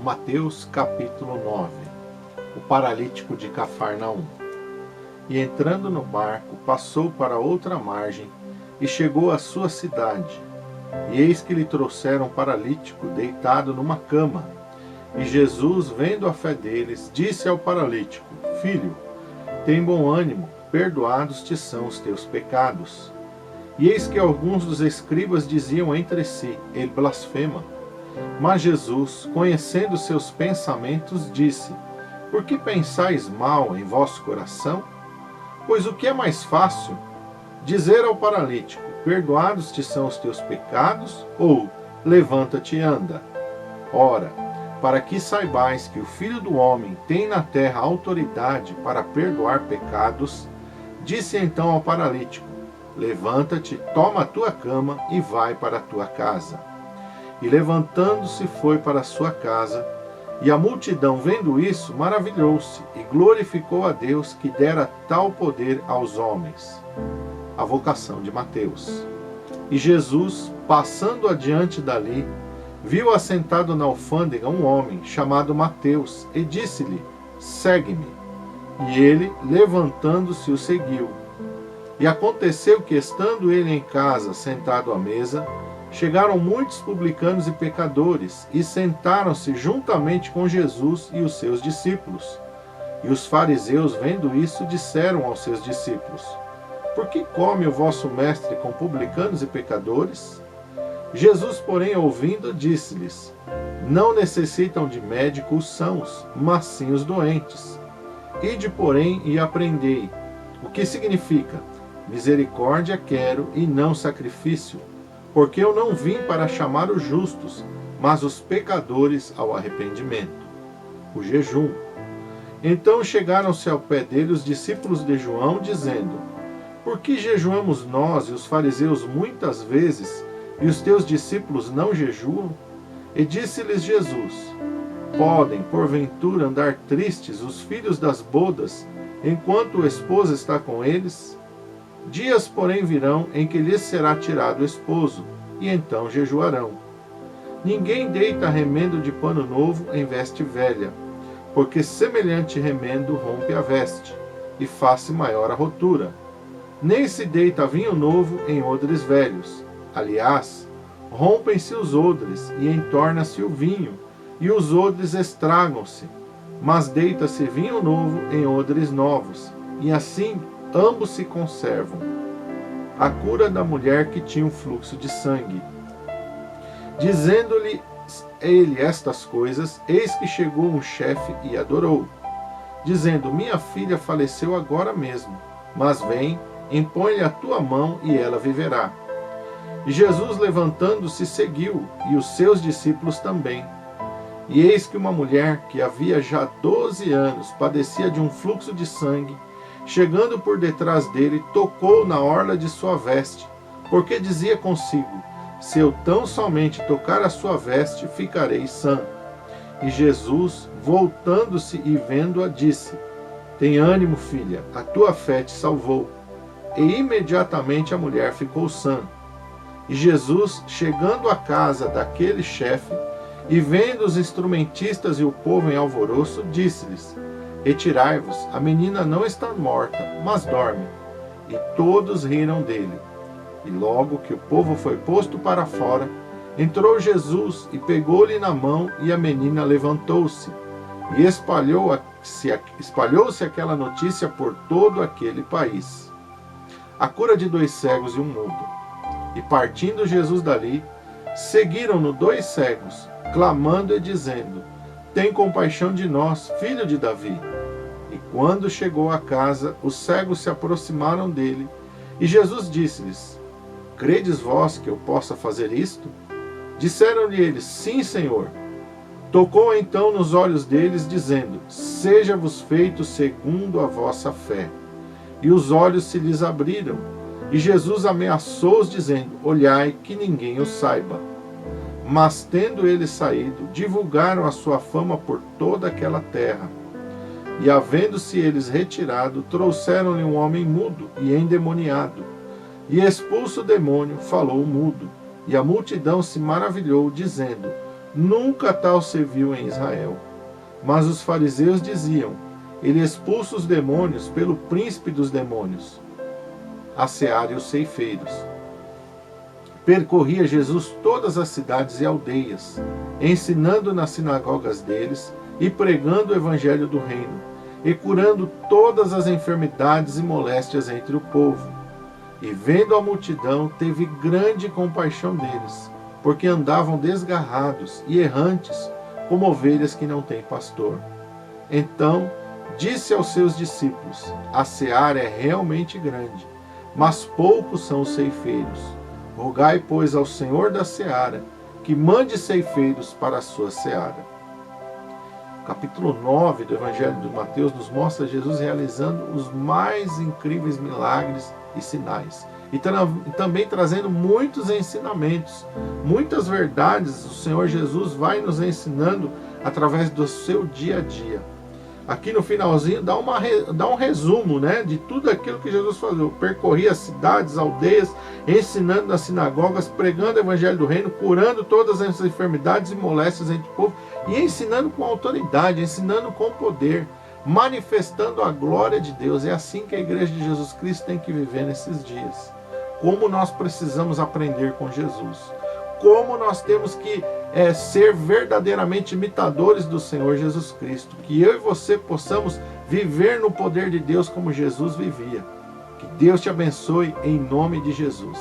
Mateus capítulo 9. O paralítico de Cafarnaum. E entrando no barco, passou para outra margem e chegou à sua cidade. E eis que lhe trouxeram um paralítico deitado numa cama. E Jesus, vendo a fé deles, disse ao paralítico: Filho, tem bom ânimo, perdoados te são os teus pecados. E eis que alguns dos escribas diziam entre si: Ele blasfema. Mas Jesus, conhecendo seus pensamentos, disse: Por que pensais mal em vosso coração? Pois o que é mais fácil? Dizer ao paralítico: Perdoados te são os teus pecados, ou levanta-te e anda. Ora, para que saibais que o Filho do Homem tem na terra autoridade para perdoar pecados, disse então ao paralítico: Levanta-te, toma a tua cama e vai para a tua casa. E levantando-se foi para a sua casa, e a multidão, vendo isso, maravilhou-se e glorificou a Deus que dera tal poder aos homens. A vocação de Mateus. E Jesus, passando adiante dali, viu assentado na alfândega um homem chamado Mateus, e disse-lhe: Segue-me. E ele, levantando-se, o seguiu. E aconteceu que, estando ele em casa, sentado à mesa, chegaram muitos publicanos e pecadores, e sentaram-se juntamente com Jesus e os seus discípulos. E os fariseus, vendo isso, disseram aos seus discípulos: Por que come o vosso mestre com publicanos e pecadores? Jesus, porém, ouvindo, disse-lhes: Não necessitam de médico os sãos, mas sim os doentes. Ide, porém, e aprendei. O que significa: Misericórdia quero e não sacrifício, porque eu não vim para chamar os justos, mas os pecadores ao arrependimento. O jejum. Então chegaram-se ao pé dele os discípulos de João, dizendo: Por que jejuamos nós e os fariseus muitas vezes, e os teus discípulos não jejuam? E disse-lhes Jesus: Podem, porventura, andar tristes os filhos das bodas, enquanto o esposo está com eles? Dias, porém, virão em que lhes será tirado o esposo, e então jejuarão. Ninguém deita remendo de pano novo em veste velha, porque semelhante remendo rompe a veste, e faz-se maior a rotura. Nem se deita vinho novo em odres velhos. Aliás, rompem-se os odres, e entorna-se o vinho, e os odres estragam-se. Mas deita-se vinho novo em odres novos, e assim ambos se conservam. A cura da mulher que tinha um fluxo de sangue. Dizendo-lhe ele estas coisas, eis que chegou um chefe e adorou, dizendo: Minha filha faleceu agora mesmo, mas vem, impõe-lhe a tua mão e ela viverá. E Jesus, levantando-se, seguiu, e os seus discípulos também. E eis que uma mulher, que havia já 12 anos padecia de um fluxo de sangue, chegando por detrás dele, tocou na orla de sua veste, porque dizia consigo: Se eu tão somente tocar a sua veste, ficarei sã. E Jesus, voltando-se e vendo-a, disse: Tem ânimo, filha, a tua fé te salvou. E imediatamente a mulher ficou sã. E Jesus, chegando à casa daquele chefe, e vendo os instrumentistas e o povo em alvoroço, disse-lhes: Retirai-vos, a menina não está morta, mas dorme. E todos riram dele. E logo que o povo foi posto para fora, entrou Jesus e pegou-lhe na mão, e a menina levantou-se. E espalhou-se aquela notícia por todo aquele país. A cura de 2 cegos e um mudo. E partindo Jesus dali, seguiram-no 2 cegos, clamando e dizendo: Tem compaixão de nós, filho de Davi. E quando chegou à casa, os cegos se aproximaram dele, e Jesus disse-lhes: Credes vós que eu possa fazer isto? Disseram-lhe eles: Sim, Senhor. Tocou então nos olhos deles, dizendo: Seja-vos feito segundo a vossa fé. E os olhos se lhes abriram. E Jesus ameaçou-os, dizendo: Olhai, que ninguém o saiba. Mas, tendo eles saído, divulgaram a sua fama por toda aquela terra. E, havendo-se eles retirado, trouxeram-lhe um homem mudo e endemoniado. E, expulso o demônio, falou mudo. E a multidão se maravilhou, dizendo: Nunca tal se viu em Israel. Mas os fariseus diziam: ele expulsa os demônios pelo príncipe dos demônios. A seara e os ceifeiros. Percorria Jesus todas as cidades e aldeias, ensinando nas sinagogas deles e pregando o evangelho do reino, e curando todas as enfermidades e moléstias entre o povo. E vendo a multidão, teve grande compaixão deles, porque andavam desgarrados e errantes, como ovelhas que não têm pastor. Então disse aos seus discípulos: a seara é realmente grande, mas poucos são os ceifeiros. Rogai, pois, ao Senhor da seara, que mande ceifeiros para a sua seara. O capítulo 9 do Evangelho de Mateus nos mostra Jesus realizando os mais incríveis milagres e sinais. E também trazendo muitos ensinamentos, muitas verdades o Senhor Jesus vai nos ensinando através do seu dia a dia. Aqui no finalzinho dá um resumo, né, de tudo aquilo que Jesus fazia. Percorria as cidades, aldeias, ensinando nas sinagogas, pregando o evangelho do reino, curando todas as enfermidades e moléstias entre o povo, e ensinando com autoridade, ensinando com poder, manifestando a glória de Deus. É assim que a igreja de Jesus Cristo tem que viver nesses dias. Como nós precisamos aprender com Jesus. Como nós temos que ser verdadeiramente imitadores do Senhor Jesus Cristo. Que eu e você possamos viver no poder de Deus como Jesus vivia. Que Deus te abençoe em nome de Jesus.